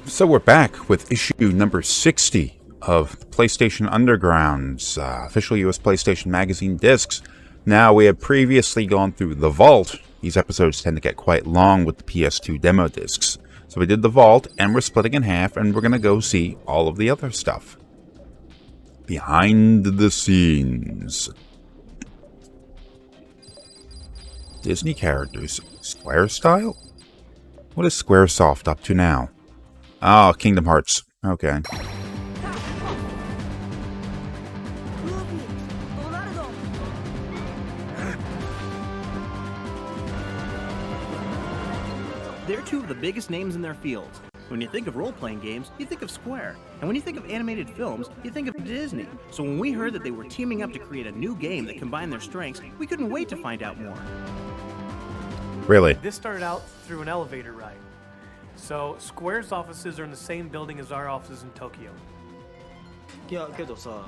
So we're back with issue number 60 of PlayStation Underground's official US PlayStation Magazine discs. Now, we have previously gone through The Vault. These episodes tend to get quite long with the PS2 demo discs. So we did The Vault, and we're splitting in half, and we're going to go see all of the other stuff. Behind the scenes. Disney characters. Square style? What is Squaresoft up to now? Oh, Kingdom Hearts. Okay. They're two of the biggest names in their fields. When you think of role-playing games, you think of Square. And when you think of animated films, you think of Disney. So when we heard that they were teaming up to create a new game that combined their strengths, we couldn't wait to find out more. Really? This started out through an elevator ride. So Square's offices are in the same building as our offices in Tokyo.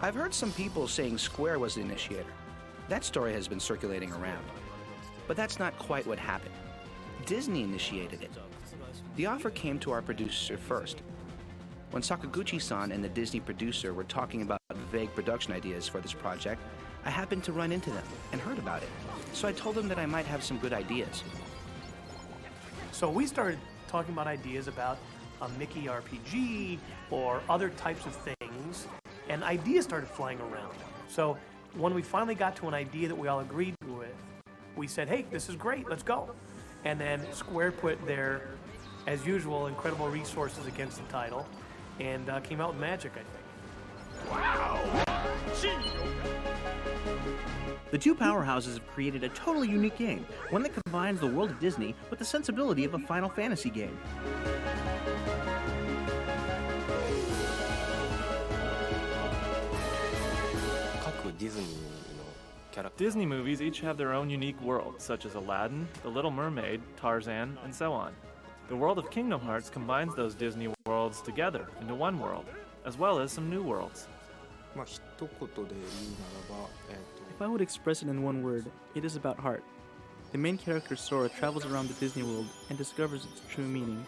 I've heard some people saying Square was the initiator. That story has been circulating around. But that's not quite what happened. Disney initiated it. The offer came to our producer first. When Sakaguchi-san and the Disney producer were talking about vague production ideas for this project, I happened to run into them and heard about it. So I told them that I might have some good ideas. So we started talking about ideas about a Mickey RPG or other types of things, and ideas started flying around. So when we finally got to an idea that we all agreed with, we said, hey, this is great, let's go. And then Square put their, as usual, incredible resources against the title, and came out with magic, I think. Wow! The two powerhouses have created a totally unique game, one that combines the world of Disney with the sensibility of a Final Fantasy game. Disney movies each have their own unique worlds, such as Aladdin, The Little Mermaid, Tarzan, and so on. The world of Kingdom Hearts combines those Disney worlds together into one world, as well as some new worlds. If I would express it in one word, it is about heart. The main character Sora travels around the Disney world and discovers its true meaning.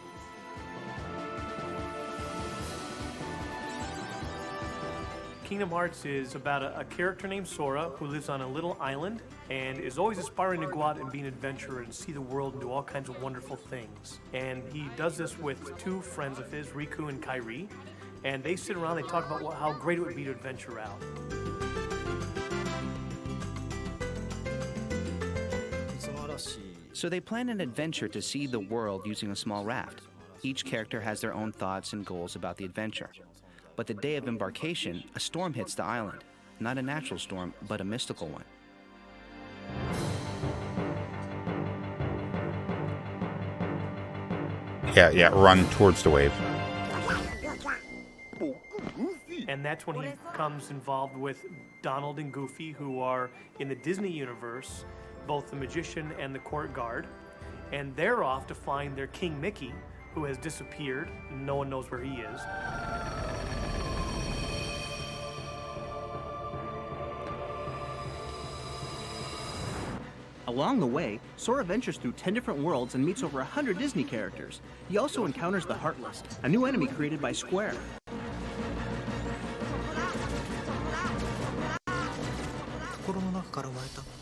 Kingdom Hearts is about a character named Sora who lives on a little island and is always aspiring to go out and be an adventurer and see the world and do all kinds of wonderful things. And he does this with two friends of his, Riku and Kairi, and they sit around and they talk about how great it would be to adventure out. So they plan an adventure to see the world using a small raft. Each character has their own thoughts and goals about the adventure. But the day of embarkation, a storm hits the island. Not a natural storm, but a mystical one. Yeah, run towards the wave. And that's when he becomes involved with Donald and Goofy, who are in the Disney universe, both the magician and the court guard. And they're off to find their King Mickey, who has disappeared. No one knows where he is. Along the way, Sora ventures through 10 different worlds and meets over 100 Disney characters. He also encounters the Heartless, a new enemy created by Square.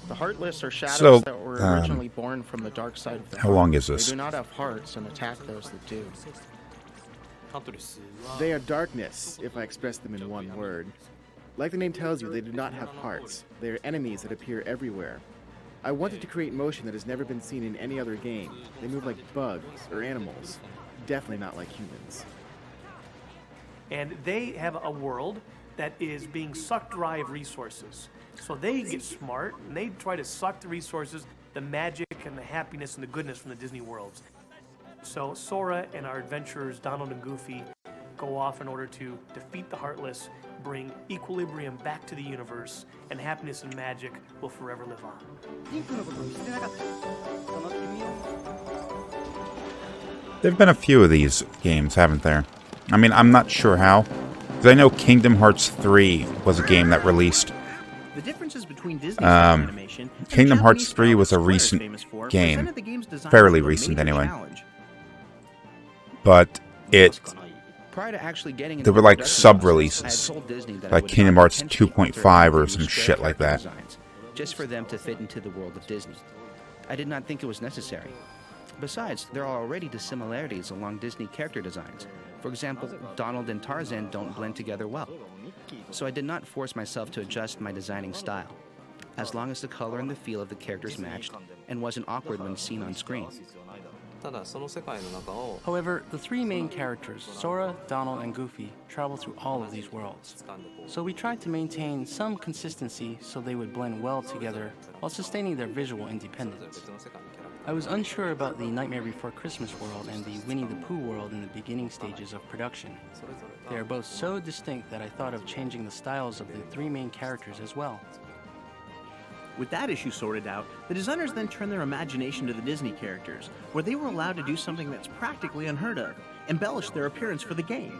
The Heartless are shadows that were originally born from the dark side of the How long is this? They do not have hearts and attack those that do. They are darkness, if I express them in one word. Like the name tells you, they do not have hearts. They are enemies that appear everywhere. I wanted to create motion that has never been seen in any other game. They move like bugs or animals. Definitely not like humans. And they have a world that is being sucked dry of resources. So they get smart, and they try to suck the resources, the magic and the happiness and the goodness from the Disney worlds. So Sora and our adventurers, Donald and Goofy, go off in order to defeat the Heartless, bring equilibrium back to the universe, and happiness and magic will forever live on. There have been a few of these games, haven't there? I mean, I'm not sure how. Because I know Kingdom Hearts 3 was a game that released. The differences between Disney animation and Kingdom Hearts Japanese 3 was a style that Square is recent famous for game. presented the game's design Fairly to a recent, major anyway. challenge. But it Prior to actually getting There into were the like production sub-releases, process, I had told Disney that I like would Kingdom not Hearts intentionally 2.5 enter or into some new shit like character that. designs, just for them to fit into the world of Disney. I did not think it was necessary. Besides, there are already dissimilarities along Disney character designs. For example, Donald and Tarzan don't blend together well. So I did not force myself to adjust my designing style, as long as the color and the feel of the characters matched and wasn't awkward when seen on screen. However, the three main characters, Sora, Donald, and Goofy, travel through all of these worlds. So we tried to maintain some consistency so they would blend well together while sustaining their visual independence. I was unsure about the Nightmare Before Christmas world and the Winnie the Pooh world in the beginning stages of production. They are both so distinct that I thought of changing the styles of the three main characters as well. With that issue sorted out, the designers then turned their imagination to the Disney characters, where they were allowed to do something that's practically unheard of, embellish their appearance for the game.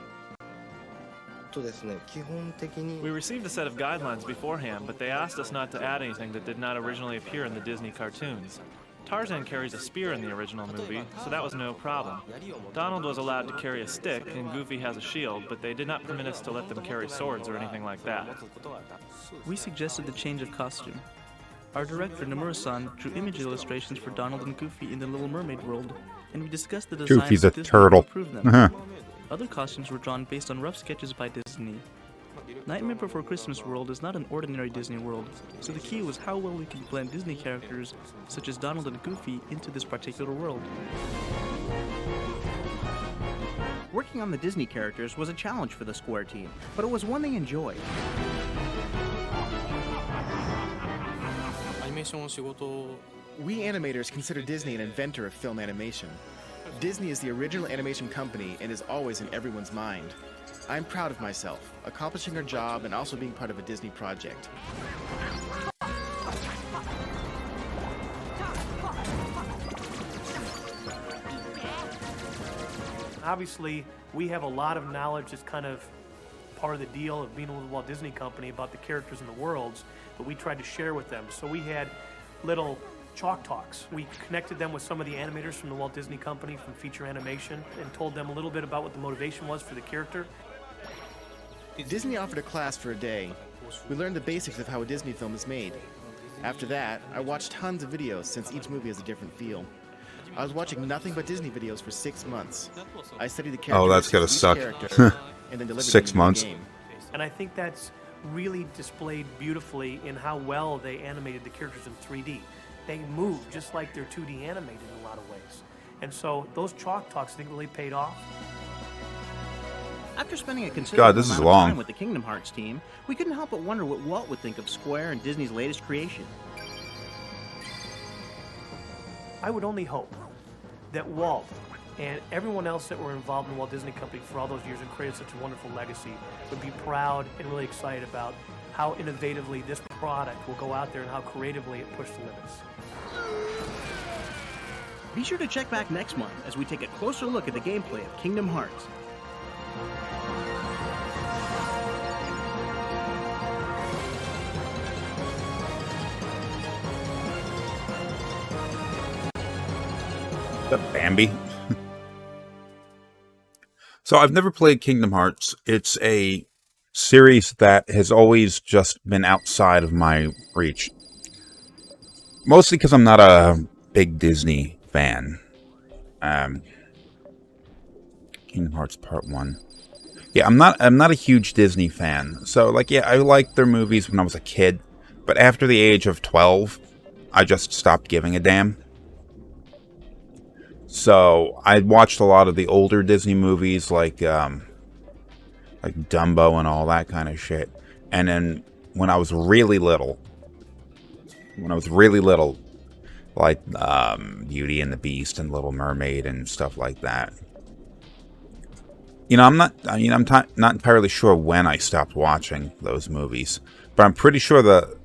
We received a set of guidelines beforehand, but they asked us not to add anything that did not originally appear in the Disney cartoons. Tarzan carries a spear in the original movie, so that was no problem. Donald was allowed to carry a stick, and Goofy has a shield, but they did not permit us to let them carry swords or anything like that. We suggested the change of costume. Our director, Nomura-san, drew image illustrations for Donald and Goofy in the Little Mermaid world, and we discussed the designs Goofy's a with Disney turtle. to approve them. Uh-huh. Other costumes were drawn based on rough sketches by Disney. Nightmare Before Christmas world is not an ordinary Disney world, so the key was how well we could blend Disney characters, such as Donald and Goofy, into this particular world. Working on the Disney characters was a challenge for the Square team, but it was one they enjoyed. We animators consider Disney an inventor of film animation. Disney is the original animation company and is always in everyone's mind. I'm proud of myself, accomplishing our job and also being part of a Disney project. Obviously, we have a lot of knowledge that's kind of part of the deal of being with the Walt Disney Company about the characters and the worlds, but we tried to share with them. So we had little chalk talks. We connected them with some of the animators from the Walt Disney Company from feature animation and told them a little bit about what the motivation was for the character. Disney offered a class for a day. We learned the basics of how a Disney film is made. After that, I watched tons of videos since each movie has a different feel. I was watching nothing but Disney videos for 6 months. I studied the character. Oh, that's gotta of each suck. character, and then delivered 6 them in the months. game. And I think that's really displayed beautifully in how well they animated the characters in 3D. They move just like they're 2D animated in a lot of ways. And so those chalk talks, I think, really paid off. After spending a considerable this is amount of long. time with the Kingdom Hearts team, we couldn't help but wonder what Walt would think of Square and Disney's latest creation. I would only hope that Walt and everyone else that were involved in the Walt Disney Company for all those years and created such a wonderful legacy would be proud and really excited about how innovatively this product will go out there and how creatively it pushed the limits. Be sure to check back next month as we take a closer look at the gameplay of Kingdom Hearts. The Bambi. So I've never played Kingdom Hearts. It's a series that has always just been outside of my reach. Mostly because I'm not a big Disney fan. Kingdom Hearts Part 1. Yeah, I'm not a huge Disney fan. So like, yeah, I liked their movies when I was a kid, but after the age of 12, I just stopped giving a damn. So I watched a lot of the older Disney movies like Dumbo and all that kind of shit. And then when I was really little, like Beauty and the Beast and Little Mermaid and stuff like that. I'm not entirely sure when I stopped watching those movies, but I'm pretty sure the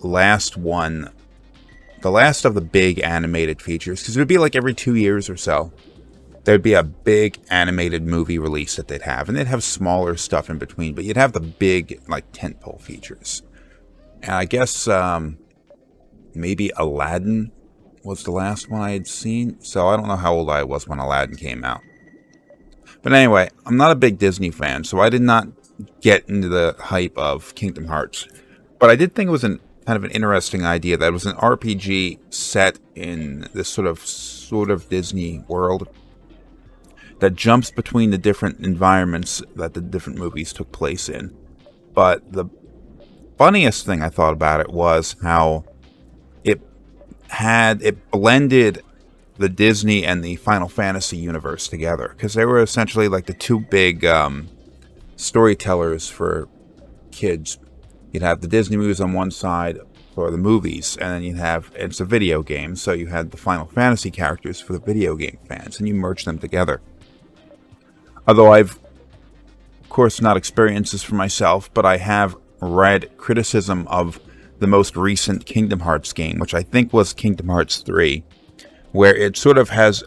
last of the big animated features, because it would be like every 2 years or so, there'd be a big animated movie release that they'd have, and they'd have smaller stuff in between, but you'd have the big, like, tentpole features. And I guess maybe Aladdin was the last one I had seen, so I don't know how old I was when Aladdin came out. But anyway, I'm not a big Disney fan, so I did not get into the hype of Kingdom Hearts. But I did think it was kind of an interesting idea that it was an RPG set in this sort of Disney world that jumps between the different environments that the different movies took place in. But the funniest thing I thought about it was how it blended the Disney and the Final Fantasy universe together, because they were essentially like the two big storytellers for kids. You'd have the Disney movies on one side for the movies, and then it's a video game, so you had the Final Fantasy characters for the video game fans, and you merge them together. Although I've, of course, not experienced this for myself, but I have read criticism of the most recent Kingdom Hearts game, which I think was Kingdom Hearts 3, where it sort of has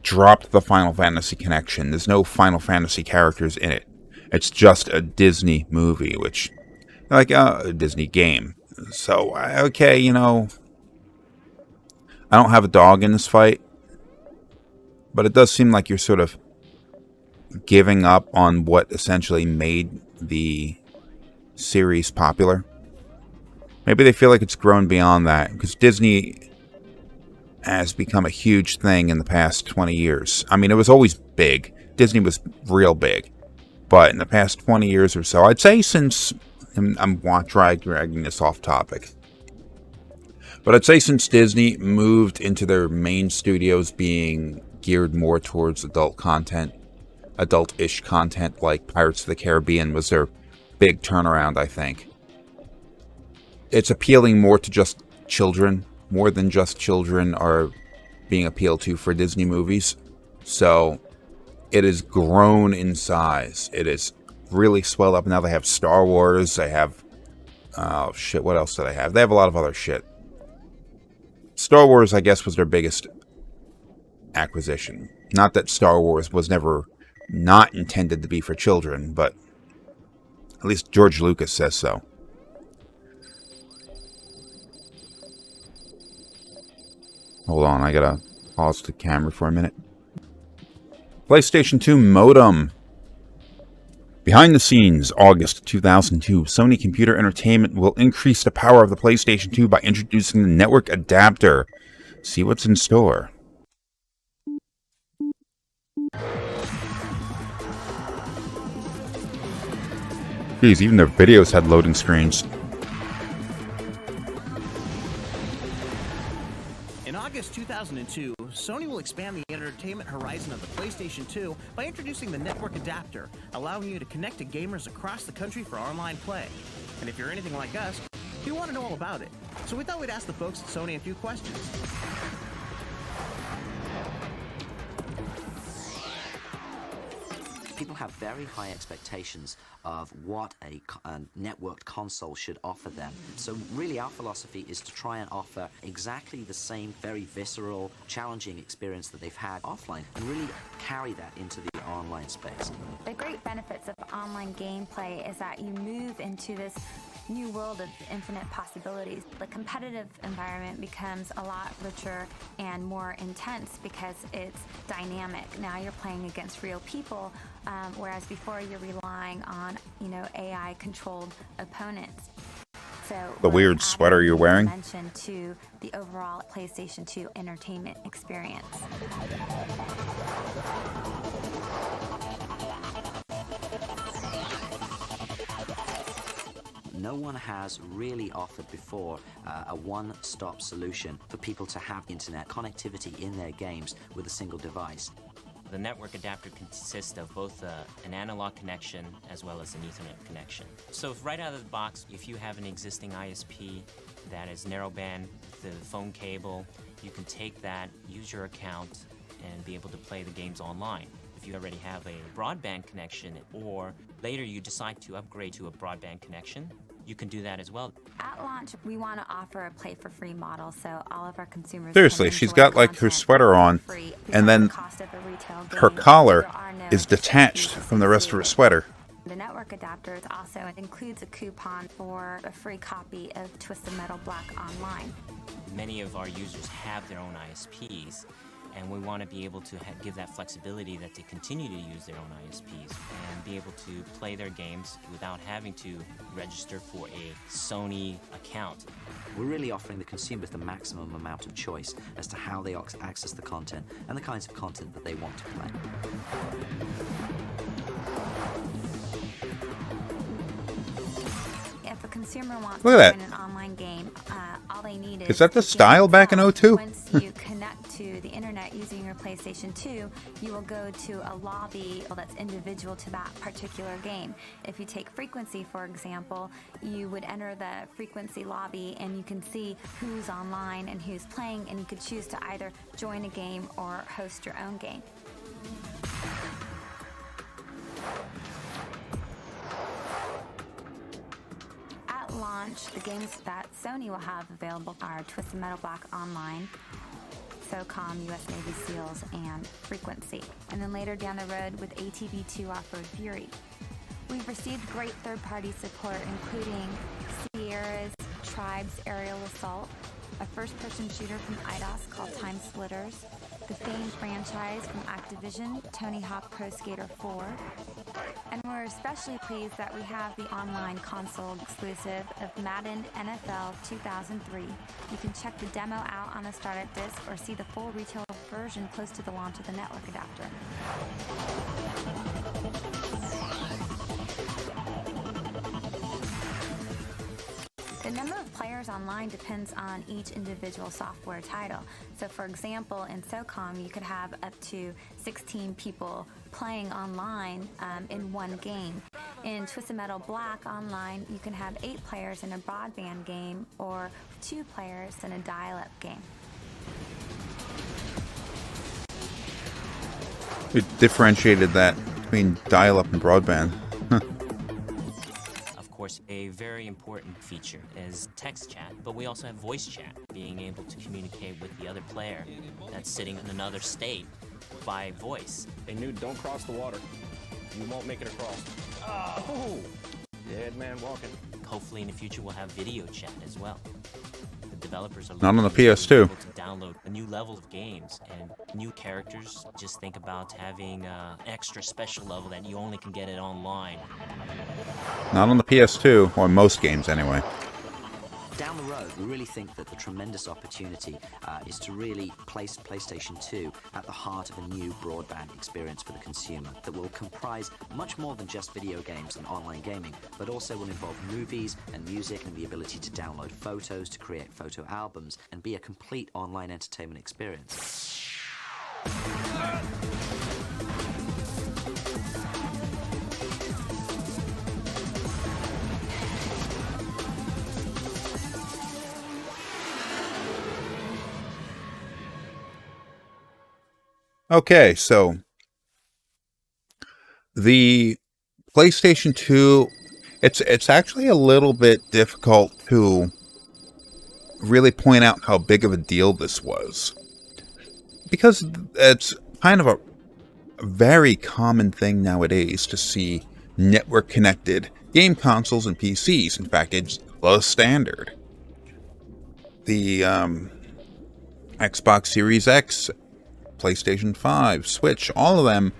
dropped the Final Fantasy connection. There's no Final Fantasy characters in it. It's just a Disney movie, which, like a Disney game. So, okay, I don't have a dog in this fight, but it does seem like you're sort of giving up on what essentially made the series popular. Maybe they feel like it's grown beyond that, because Disney has become a huge thing in the past 20 years. I mean, it was always big. Disney was real big. But in the past 20 years or so, I'd say since... I'm dragging this off topic. But I'd say since Disney moved into their main studios being geared more towards adult content, adult-ish content like Pirates of the Caribbean was their big turnaround, I think. It's appealing more to just children. More than just children are being appealed to for Disney movies. So it has grown in size. It is really swelled up. Now they have Star Wars. They have... oh, shit, what else do they have? They have a lot of other shit. Star Wars, I guess, was their biggest acquisition. Not that Star Wars was never not intended to be for children, but at least George Lucas says so. Hold on, I gotta pause the camera for a minute. PlayStation 2 modem. Behind the scenes, August 2002, Sony Computer Entertainment will increase the power of the PlayStation 2 by introducing the network adapter. See what's in store. Geez, even their videos had loading screens. In August 2002, Sony will expand the entertainment horizon of the PlayStation 2 by introducing the network adapter, allowing you to connect to gamers across the country for online play. And if you're anything like us, you want to know all about it. So we thought we'd ask the folks at Sony a few questions. People have very high expectations of what a networked console should offer them. So really our philosophy is to try and offer exactly the same very visceral, challenging experience that they've had offline and really carry that into the online space. The great benefits of online gameplay is that you move into this new world of infinite possibilities. The competitive environment becomes a lot richer and more intense because it's dynamic. Now you're playing against real people, whereas before you're relying on, AI-controlled opponents. So the weird sweater you're wearing. Dimension to the overall PlayStation 2 entertainment experience. No one has really offered before a one-stop solution for people to have internet connectivity in their games with a single device. The network adapter consists of both an analog connection as well as an Ethernet connection. So right out of the box, if you have an existing ISP that is narrowband, the phone cable, you can take that, use your account, and be able to play the games online. If you already have a broadband connection or later you decide to upgrade to a broadband connection, you can do that as well. At launch, we want to offer a play for free model so all of our consumers Seriously, she's got like her sweater on, and then her collar is detached from the rest of her sweater. The network adapter also includes a coupon for a free copy of Twisted Metal Black Online. Many of our users have their own ISPs, And we want to be able to give that flexibility that they continue to use their own ISPs and be able to play their games without having to register for a Sony account. We're really offering the consumers the maximum amount of choice as to how they access the content and the kinds of content that they want to play. If a consumer wants Look at to that. join an online game, all they need Is that the to style back in 02? Once you connect to the internet using your PlayStation 2, you will go to a lobby that's individual to that particular game. If you take Frequency, for example, you would enter the Frequency lobby and you can see who's online and who's playing, and you could choose to either join a game or host your own game. At launch, the games that Sony will have available are Twisted Metal Black Online, SOCOM, US Navy SEALs, and Frequency. And then later down the road with ATV2 Off-Road Fury. We've received great third-party support, including Sierra's Tribes Aerial Assault, a first-person shooter from IDOS called Time Splitters, the famed franchise from Activision, Tony Hawk Pro Skater 4, and we're especially pleased that we have the online console exclusive of Madden NFL 2003. You can check the demo out on the startup disc or see the full retail version close to the launch of the network adapter. The number of players online depends on each individual software title. So for example, in SOCOM, you could have up to 16 people playing online in one game. In Twisted Metal Black Online, you can have 8 players in a broadband game or 2 players in a dial-up game. We differentiated that between dial-up and broadband. Of course, a very important feature is text chat, but we also have voice chat, being able to communicate with the other player that's sitting in another state by voice. Hey, Nude, don't cross the water. You won't make it across. Oh! Dead man walking. Hopefully in the future we'll have video chat as well. The developers are Not on the looking PS2. to be able to download a new level of games and new characters. Just think about having an extra special level that you only can get it online. Not on the PS2, or most games anyway. Down the road, we really think that the tremendous opportunity is to really place PlayStation 2 at the heart of a new broadband experience for the consumer that will comprise much more than just video games and online gaming, but also will involve movies and music and the ability to download photos, to create photo albums, and be a complete online entertainment experience. Okay, so the PlayStation 2, it's actually a little bit difficult to really point out how big of a deal this was. Because it's kind of a very common thing nowadays to see network-connected game consoles and PCs. In fact, it's the standard. The Xbox Series X, PlayStation 5, Switch, all of them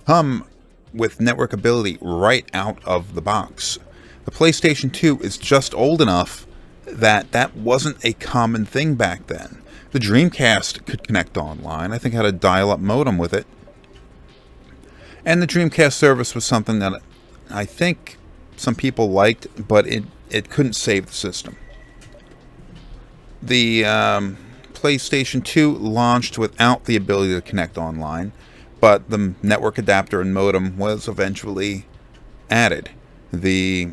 come with network ability right out of the box. The PlayStation 2 is just old enough that that wasn't a common thing back then. The Dreamcast could connect online. I think it had a dial-up modem with it. And the Dreamcast service was something that I think some people liked, but it couldn't save the system. The PlayStation 2 launched without the ability to connect online, but the network adapter and modem was eventually added. The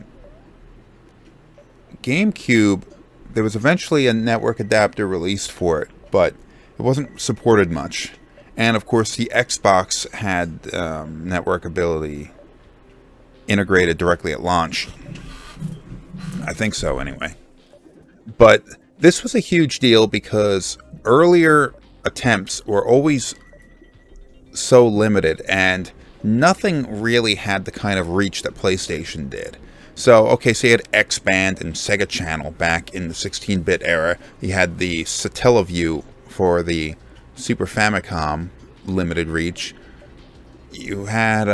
GameCube, there was eventually a network adapter released for it, but it wasn't supported much. And of course the Xbox had network ability integrated directly at launch. I think so anyway. But this was a huge deal because earlier attempts were always so limited and nothing really had the kind of reach that PlayStation did. So, okay, so you had X-Band and Sega Channel back in the 16-bit era. You had the Satellaview for the Super Famicom limited reach. You had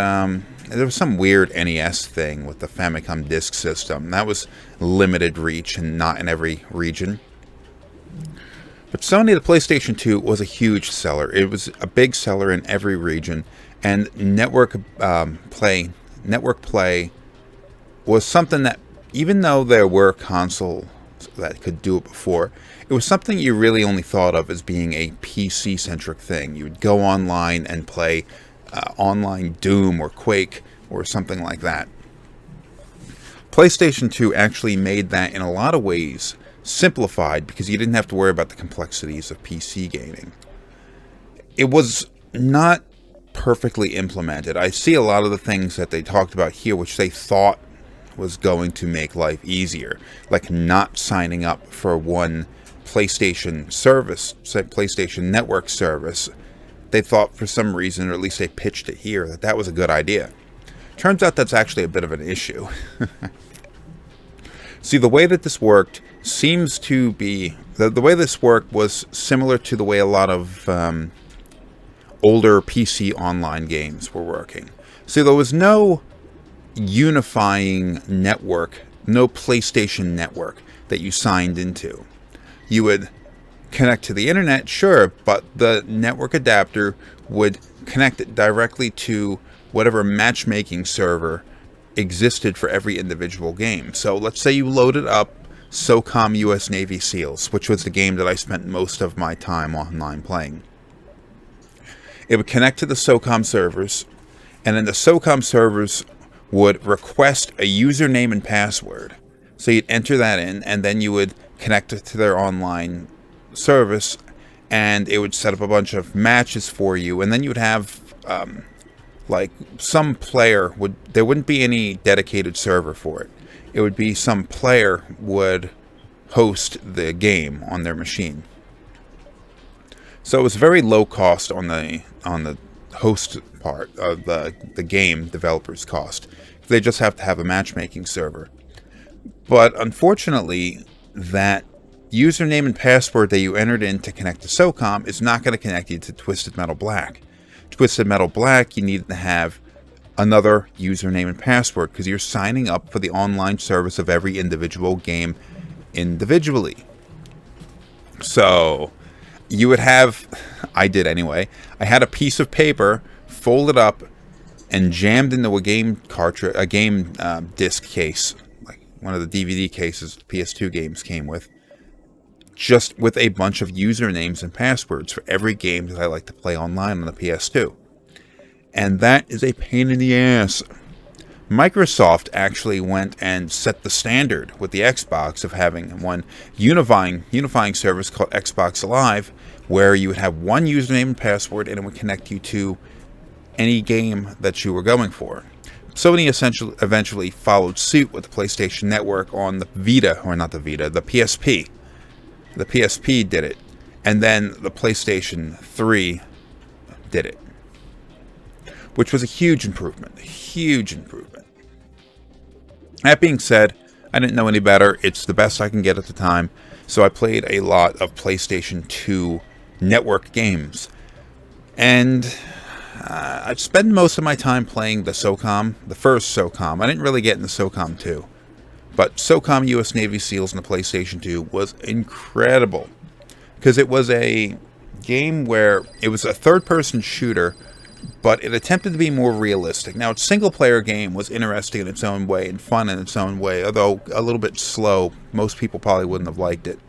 there was some weird NES thing with the Famicom disk system. That was limited reach and not in every region. But Sony, the PlayStation 2 was a huge seller. It was a big seller in every region, and network play was something that, even though there were consoles that could do it before, it was something you really only thought of as being a PC-centric thing. You would go online and play online Doom or Quake or something like that. PlayStation 2 actually made that in a lot of ways simplified, because you didn't have to worry about the complexities of PC gaming. It was not perfectly implemented. I see a lot of the things that they talked about here which they thought was going to make life easier, like not signing up for one PlayStation service, say PlayStation Network service. They thought for some reason, or at least they pitched it here, that that was a good idea. Turns out that's actually a bit of an issue. See, the way that this worked seems to be... The way this worked was similar to the way a lot of older PC online games were working. See, there was no unifying network, no PlayStation network that you signed into. You would connect to the internet, sure, but the network adapter would connect it directly to whatever matchmaking server existed for every individual game. So let's say you loaded up SOCOM US Navy SEALs, which was the game that I spent most of my time online playing. It would connect to the SOCOM servers, and then the SOCOM servers would request a username and password. So you'd enter that in, and then you would connect it to their online service, and it would set up a bunch of matches for you, and then you would have like some player would... There wouldn't be any dedicated server for it. It would be some player would host the game on their machine. So it was very low cost on the host part of the game developer's cost. They just have to have a matchmaking server. But unfortunately, that username and password that you entered in to connect to SOCOM is not going to connect you to Twisted Metal Black. Twisted Metal Black, you need to have another username and password, because you're signing up for the online service of every individual game individually. So you would have... I did anyway. I had a piece of paper folded up and jammed into a game cartridge, a game disc case, like one of the DVD cases PS2 games came with, just with a bunch of usernames and passwords for every game that I like to play online on the PS2. And that is a pain in the ass. Microsoft actually went and set the standard with the Xbox of having one unifying service called Xbox Live, where you would have one username and password, and it would connect you to any game that you were going for. Sony eventually followed suit with the PlayStation Network on the Vita, or not the Vita, the PSP. The PSP did it, and then the PlayStation 3 did it, which was a huge improvement. That being said, I didn't know any better. It's the best I can get at the time, so I played a lot of PlayStation 2 network games. And I'd spend most of my time playing the SOCOM, the first SOCOM. I didn't really get into SOCOM 2. But SOCOM US Navy SEALs on the PlayStation 2 was incredible, because it was a game where it was a third-person shooter, but it attempted to be more realistic. Now, its single-player game was interesting in its own way and fun in its own way, although a little bit slow. Most people probably wouldn't have liked it.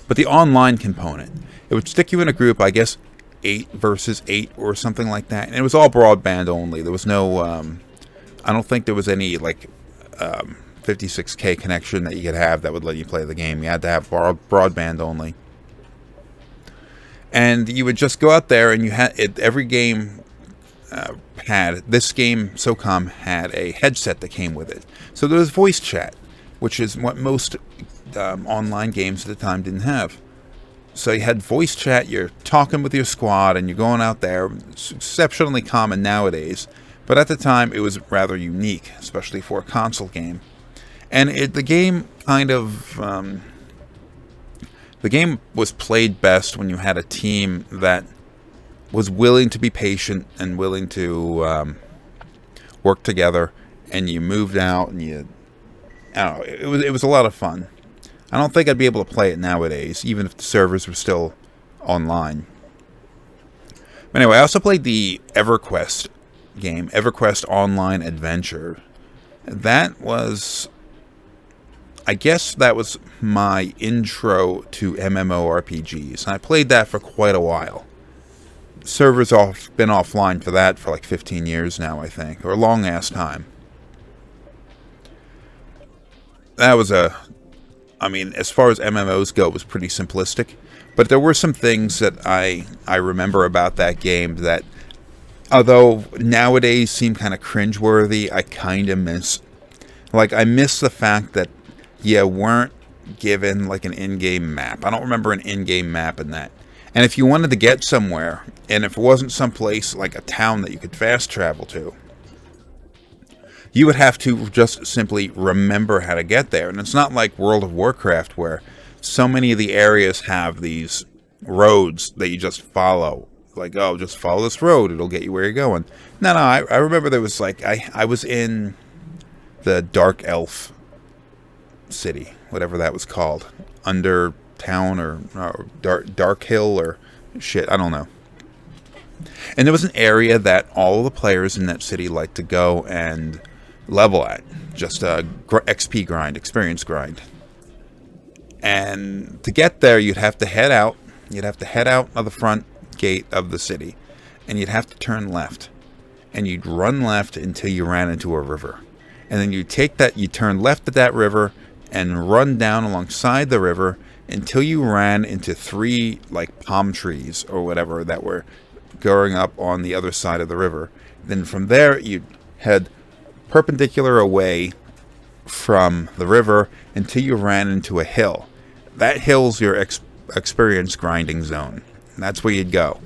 But the online component, it would stick you in a group, I guess 8 versus 8 or something like that, and it was all broadband only. There was no, I don't think there was any, like, 56K connection that you could have that would let you play the game. You had to have broadband only. And you would just go out there, and you had every game had... This game, SOCOM, had a headset that came with it. So there was voice chat, which is what most online games at the time didn't have. So you had voice chat, you're talking with your squad, and you're going out there. It's exceptionally common nowadays, but at the time it was rather unique, especially for a console game. And the game kind of The game was played best when you had a team that was willing to be patient and willing to work together, and you moved out, and I don't know, it was a lot of fun. I don't think I'd be able to play it nowadays, even if the servers were still online. But anyway, I also played the EverQuest game, EverQuest Online Adventure. That was, I guess that was my intro to MMORPGs, and I played that for quite a while. Servers been offline for that for like 15 years now, I think, or a long-ass time. That was I mean, as far as MMOs go, it was pretty simplistic. But there were some things that I remember about that game that, although nowadays seem kind of cringeworthy, I kind of miss. Like, I miss the fact that you weren't given, like, an in-game map. I don't remember an in-game map in that. And if you wanted to get somewhere, and if it wasn't someplace like a town that you could fast travel to, you would have to just simply remember how to get there. And it's not like World of Warcraft, where so many of the areas have these roads that you just follow. Like, oh, just follow this road, it'll get you where you're going. No, I remember there was like, I was in the Dark Elf city, whatever that was called. Undertown or Dark Hill or shit, I don't know. And there was an area that all the players in that city liked to go and level at. Just a XP grind, experience grind. And to get there, you'd have to head out. You'd have to head out of the front gate of the city. And you'd have to turn left. And you'd run left until you ran into a river. And then you turn left at that river and run down alongside the river until you ran into 3 like palm trees or whatever that were going up on the other side of the river. Then from there, you'd head perpendicular away from the river until you ran into a hill. That hill's your experience grinding zone. And that's where you'd go.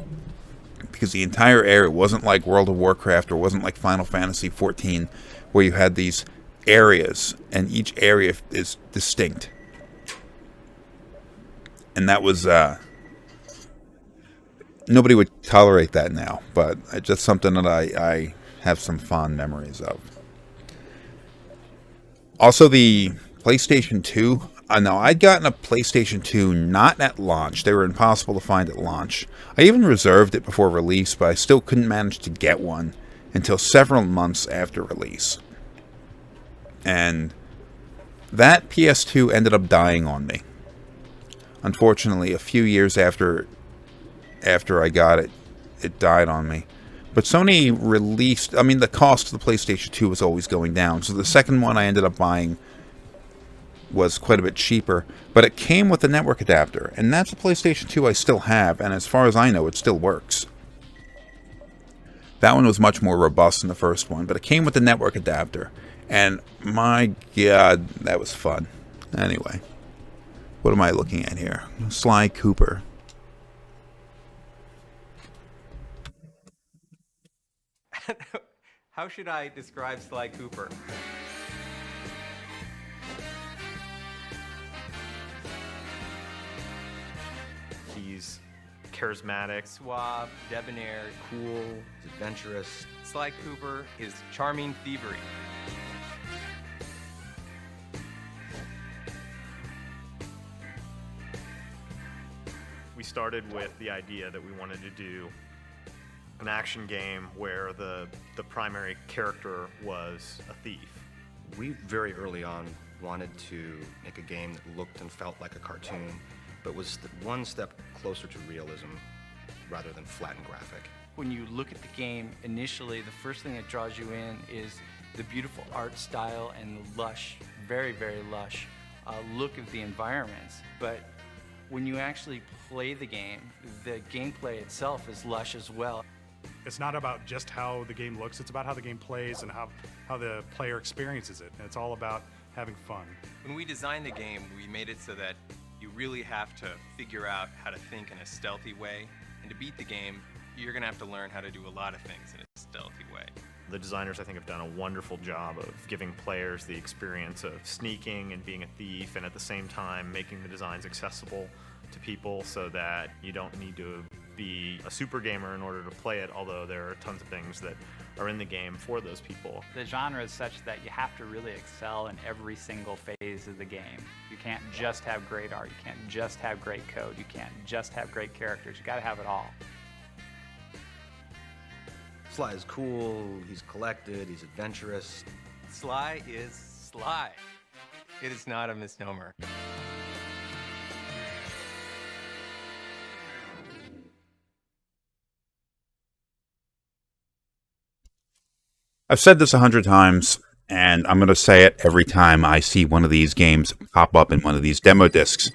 Because the entire area wasn't like World of Warcraft or wasn't like Final Fantasy XIV, where you had these areas, and each area is distinct. And that was, nobody would tolerate that now, but it's just something that I have some fond memories of. Also, the PlayStation 2. Now, I'd gotten a PlayStation 2 not at launch. They were impossible to find at launch. I even reserved it before release, but I still couldn't manage to get one until several months after release. And that PS2 ended up dying on me. Unfortunately, a few years after I got it, it died on me. But Sony released, I mean, the cost of the PlayStation 2 was always going down. So the second one I ended up buying was quite a bit cheaper. But it came with a network adapter. And that's a PlayStation 2 I still have. And as far as I know, it still works. That one was much more robust than the first one. But it came with a network adapter. And my God, that was fun. Anyway, what am I looking at here? Sly Cooper. How should I describe Sly Cooper? He's charismatic, suave, debonair, cool, adventurous. Sly Cooper is charming thievery. We started with the idea that we wanted to do an action game where the primary character was a thief. We very early on wanted to make a game that looked and felt like a cartoon, but was one step closer to realism rather than flat and graphic. When you look at the game, initially the first thing that draws you in is the beautiful art style and the lush, very, very lush look of the environments. But when you actually play the gameplay itself is lush as well. It's not about just how the game looks, it's about how the game plays and how the player experiences it. And it's all about having fun. When we designed the game, we made it so that you really have to figure out how to think in a stealthy way. And to beat the game, you're going to have to learn how to do a lot of things in a stealthy way. The designers, I think, have done a wonderful job of giving players the experience of sneaking and being a thief, and at the same time making the designs accessible to people so that you don't need to be a super gamer in order to play it, although there are tons of things that are in the game for those people. The genre is such that you have to really excel in every single phase of the game. You can't just have great art, you can't just have great code, you can't just have great characters, you gotta have it all. Sly is cool, he's collected, he's adventurous. Sly is Sly. It is not a misnomer. I've said this 100 times, and I'm going to say it every time I see one of these games pop up in one of these demo discs.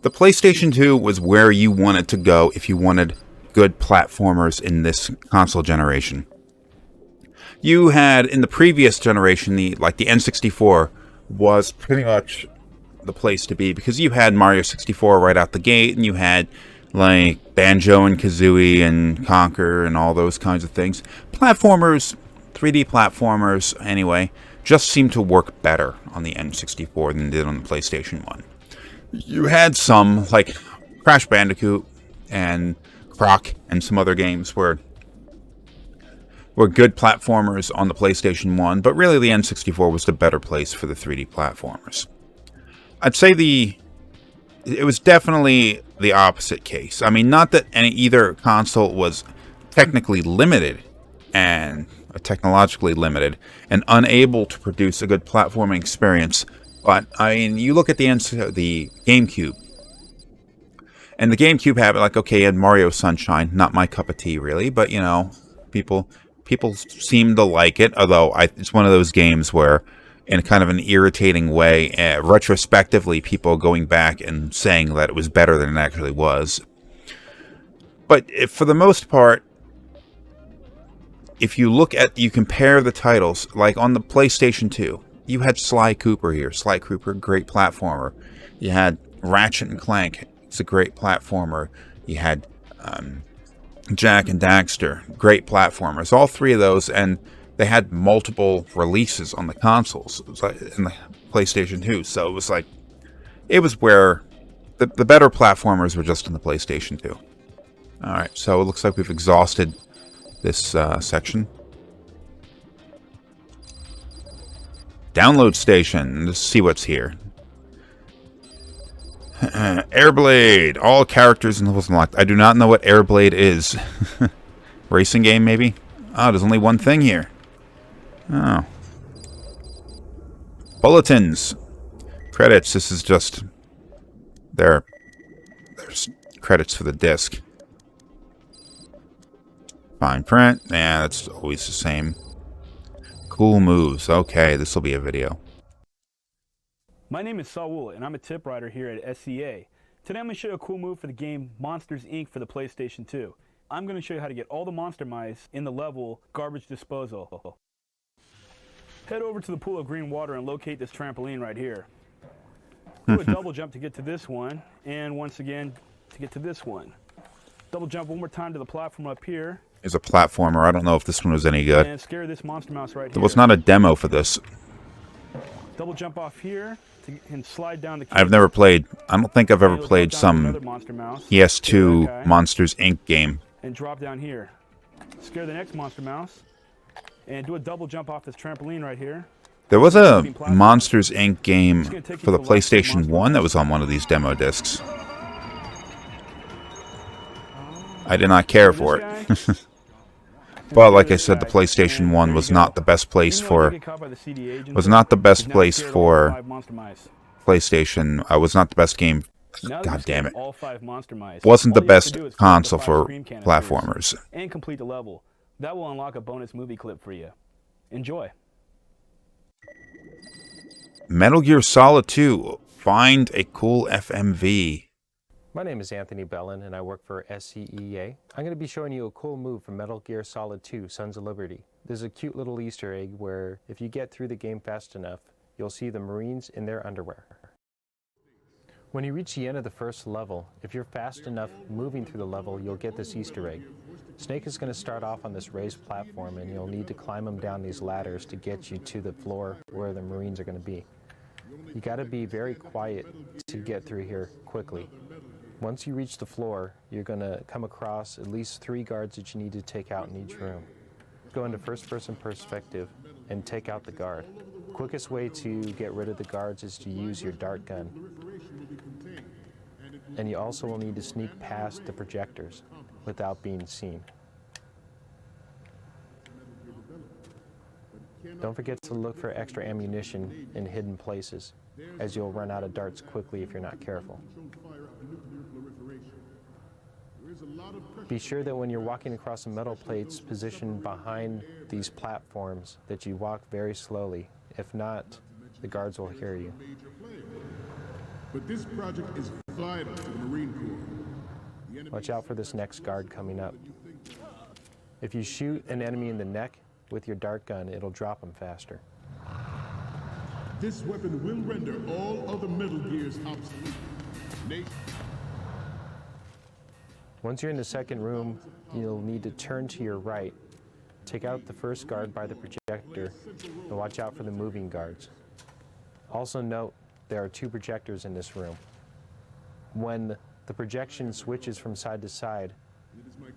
The PlayStation 2 was where you wanted to go if you wanted good platformers in this console generation. You had, in the previous generation, the N64 was pretty much the place to be, because you had Mario 64 right out the gate, and you had like Banjo and Kazooie and Conker and all those kinds of things. Platformers, 3D platformers, anyway, just seemed to work better on the N64 than they did on the PlayStation 1. You had some, like Crash Bandicoot and Croc and some other games were good platformers on the PlayStation 1, but really the N64 was the better place for the 3D platformers. I'd say it was definitely the opposite case. I mean, not that either console was technically limited and technologically limited and unable to produce a good platforming experience, but I mean, you look at the GameCube, and the GameCube had, like, okay, you had Mario Sunshine, not my cup of tea really, but you know, people seem to like it, although it's one of those games where, in kind of an irritating way, retrospectively, people going back and saying that it was better than it actually was. But for the most part, if you compare the titles, like on the PlayStation 2, you had Sly Cooper here. Sly Cooper, great platformer. You had Ratchet and Clank, it's a great platformer. You had Jak and Daxter, great platformers. All three of those, and they had multiple releases on the consoles. It was like in the PlayStation 2, so it was where the better platformers were just in the PlayStation 2. Alright, so it looks like we've exhausted this section. Download station. Let's see what's here. Airblade. All characters and levels unlocked. I do not know what Airblade is. Racing game, maybe? Oh, there's only one thing here. Oh. Bulletins. Credits. This is just... There's credits for the disc. Fine print. Yeah, that's always the same. Cool moves. Okay, this will be a video. My name is Saul, and I'm a tip writer here at SCA. Today I'm going to show you a cool move for the game Monsters, Inc. for the PlayStation 2. I'm going to show you how to get all the monster mice in the level Garbage Disposal. Head over to the pool of green water and locate this trampoline right here. Do a double jump to get to this one, and once again to get to this one. Double jump one more time to the platform up here. Is a platformer. I don't know if this one was any good. And scare this monster mouse right here. There was not a demo for this. Double jump off here and slide down the... I've never played... I don't think I've ever played some PS2 Monsters, Inc. game. And drop down here. Scare the next monster mouse. And do a double jump off this trampoline right here. There was a Monsters, Inc. game for the PlayStation 1 that was on one of these demo discs. I did not care for it. But like I said, the PlayStation 1 was not the best place for PlayStation. Was not the best game. God damn it. Wasn't the best console for platformers. And complete the level. That will unlock a bonus movie clip for you. Enjoy. Metal Gear Solid 2. Find a cool FMV. My name is Anthony Bellin, and I work for SCEA. I'm going to be showing you a cool move from Metal Gear Solid 2, Sons of Liberty. There's a cute little Easter egg where if you get through the game fast enough, you'll see the Marines in their underwear. When you reach the end of the first level, if you're fast enough moving through the level, you'll get this Easter egg. Snake is going to start off on this raised platform, and you'll need to climb him down these ladders to get you to the floor where the Marines are going to be. You got to be very quiet to get through here quickly. Once you reach the floor, you're going to come across at least 3 guards that you need to take out in each room. Go into first-person perspective and take out the guard. Quickest way to get rid of the guards is to use your dart gun. And you also will need to sneak past the projectors without being seen. Don't forget to look for extra ammunition in hidden places, as you'll run out of darts quickly if you're not careful. Be sure that when you're walking across the metal plates positioned behind these platforms that you walk very slowly. If not, the guards will hear you. But this project is vital to the Marine Corps. Watch out for this next guard coming up. If you shoot an enemy in the neck with your dart gun, it'll drop them faster. This weapon will render all other Metal Gears obsolete. Once you're in the second room, you'll need to turn to your right, take out the first guard by the projector, and watch out for the moving guards. Also note, there are 2 projectors in this room. When the projection switches from side to side,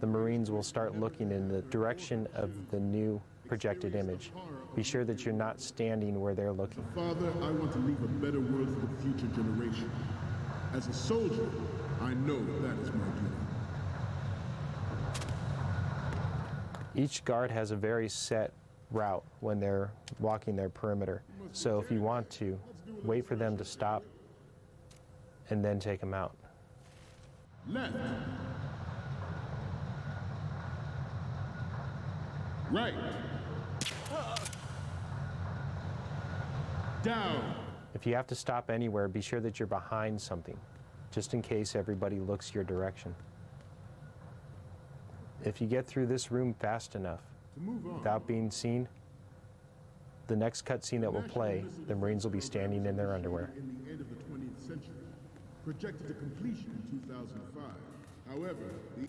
the Marines will start looking in the direction of the new projected image. Be sure that you're not standing where they're looking. Father, I want to leave a better world for the future generation. As a soldier, I know that is my duty. Each guard has a very set route when they're walking their perimeter. So if you want to, wait for them to stop and then take them out. Left. Right. Down. If you have to stop anywhere, be sure that you're behind something, just in case everybody looks your direction. If you get through this room fast enough, without being seen, the next cutscene that will play, the Marines will be standing in their underwear. In the end of the 20th century, projected to completion in 2005. However, the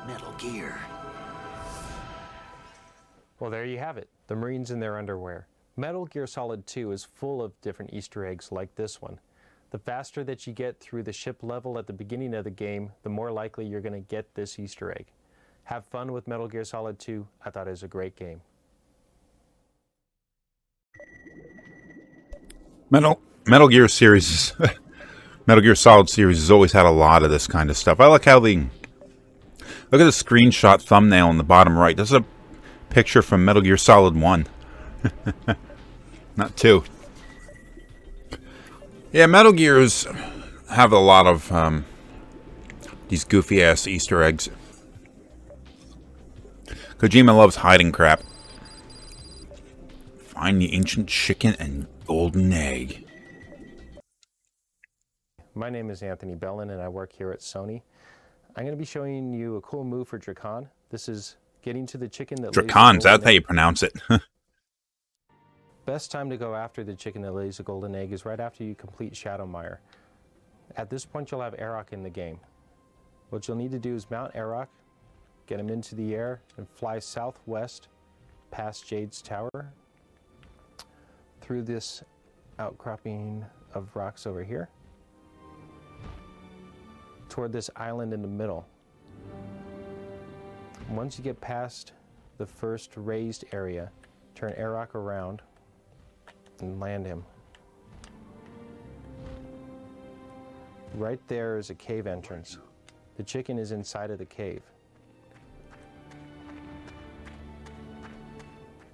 Metal Gear. Well, there you have it, the Marines in their underwear. Metal Gear Solid 2 is full of different Easter eggs like this one. The faster that you get through the ship level at the beginning of the game, the more likely you're going to get this Easter egg. Have fun with Metal Gear Solid 2. I thought it was a great game. Metal Gear series, Metal Gear Solid series has always had a lot of this kind of stuff. I like how look at the screenshot thumbnail in the bottom right. This is a picture from Metal Gear Solid 1. Not 2. Yeah, Metal Gears have a lot of these goofy-ass Easter eggs. Kojima loves hiding crap. Find the ancient chicken and golden egg. My name is Anthony Bellin, and I work here at Sony. I'm going to be showing you a cool move for Drakan. This is getting to the chicken that Drakan, is that how you pronounce it? Best time to go after the chicken that lays a golden egg is right after you complete Shadowmire. At this point, you'll have Arok in the game. What you'll need to do is mount Arok, get him into the air, and fly southwest past Jade's Tower, through this outcropping of rocks over here, toward this island in the middle. Once you get past the first raised area, turn Arok around and land him. Right there is a cave entrance. The chicken is inside of the cave.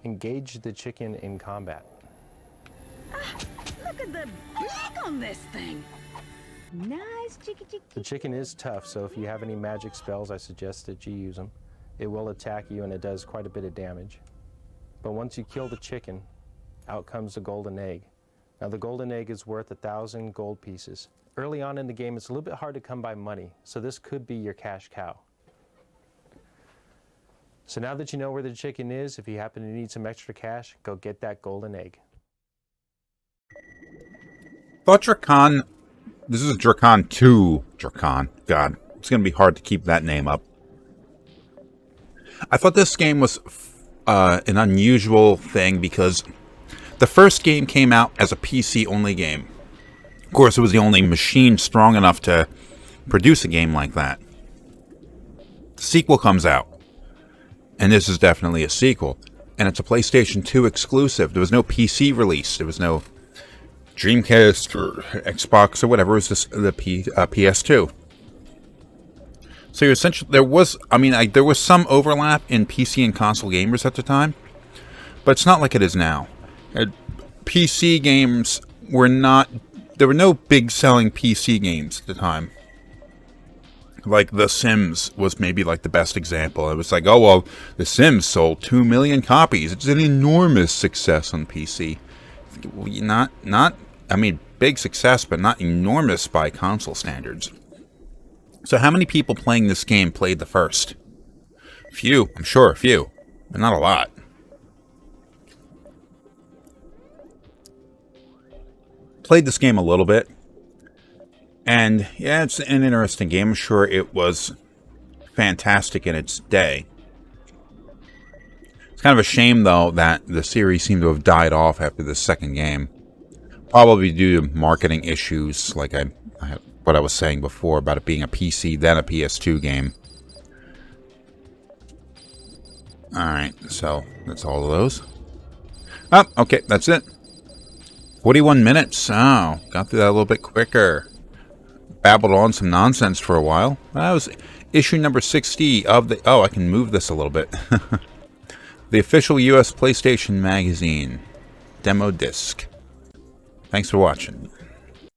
Engage the chicken in combat. Look at the black on this thing. Nice chicky. The chicken is tough, so if you have any magic spells, I suggest that you use them. It will attack you, and it does quite a bit of damage. But once you kill the chicken, out comes the golden egg. Now, the golden egg is worth 1,000 gold pieces. Early on in the game, it's a little bit hard to come by money, so this could be your cash cow. So now that you know where the chicken is, if you happen to need some extra cash, go get that golden egg. Thought Drakan, this is Drakan 2. Drakan, God. It's going to be hard to keep that name up. I thought this game was an unusual thing because the first game came out as a PC-only game. Of course, it was the only machine strong enough to produce a game like that. The sequel comes out, and this is definitely a sequel, and it's a PlayStation 2 exclusive. There was no PC release. There was no Dreamcast or Xbox or whatever. It was just the PS2. So you're essentially, there was some overlap in PC and console gamers at the time, but it's not like it is now. PC games were not, there were no big selling PC games at the time. Like The Sims was maybe like the best example. It was like, oh well, The Sims sold 2 million copies. It's an enormous success on PC. I mean, big success, but not enormous by console standards. So how many people playing this game played the first? Few, I'm sure, a few, but not a lot. Played this game a little bit, and yeah, it's an interesting game. I'm sure it was fantastic in its day. It's kind of a shame, though, that the series seemed to have died off after the second game. Probably due to marketing issues, like what I was saying before about it being a PC, then a PS2 game. Alright, so that's all of those. Oh, okay, that's it. 41 minutes. Oh, got through that a little bit quicker. Babbled on some nonsense for a while. That was issue number 60 of the... Oh, I can move this a little bit. The official US PlayStation Magazine. Demo disc. Thanks for watching.